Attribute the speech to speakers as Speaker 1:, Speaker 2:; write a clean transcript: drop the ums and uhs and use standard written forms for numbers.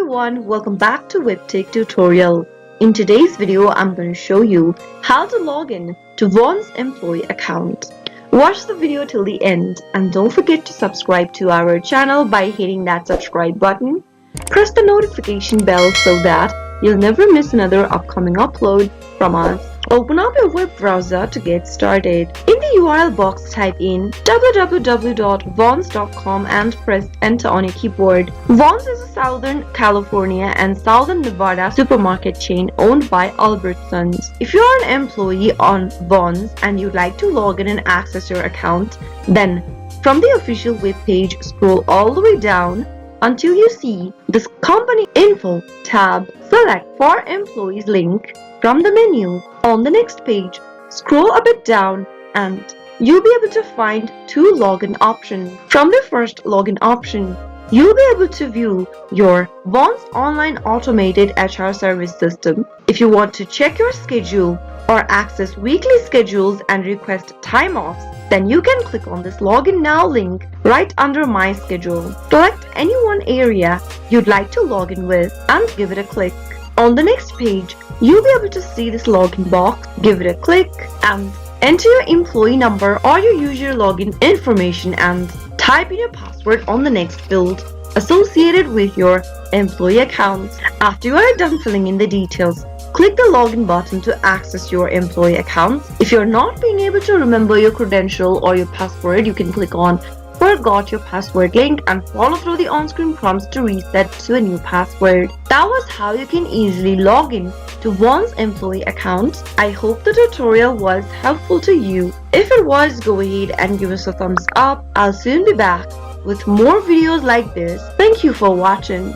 Speaker 1: everyone, welcome back to Webtech Tutorial. In today's video, I'm going to show you how to log in to VONS employee account. Watch the video till the end and don't forget to subscribe to our channel by hitting that subscribe button. Press the notification bell so that you'll never miss another upcoming upload from us. Open up your web browser to get started. In the URL box, type in www.vons.com and press enter on your keyboard. VONS is a Southern California and Southern Nevada supermarket chain owned by Albertsons. If you are an employee on VONS and you'd like to log in and access your account, then from the official web page, scroll all the way down until you see this company info tab. Select for employees link from the menu. On the next page, scroll a bit down and you'll be able to find two login options. From the first login option, you'll be able to view your VONS online automated HR service system. If you want to check your schedule or access weekly schedules and request time offs, then you can click on this login now link right under my schedule. Select any one area you'd like to log in with and give it a click. On the next page, you'll be able to see this login box. Give it a click and enter your employee number or your user login information and type in your password on the next field associated with your employee account. After you are done filling in the details, click the login button to access your employee account. If you're not being able to remember your credential or your password, you can click on forgot your password link and follow through the on-screen prompts to reset to a new password. That was how you can easily log in to VONS employee account. I hope the tutorial was helpful to you. If it was, go ahead and give us a thumbs up. I'll soon be back with more videos like this. Thank you for watching.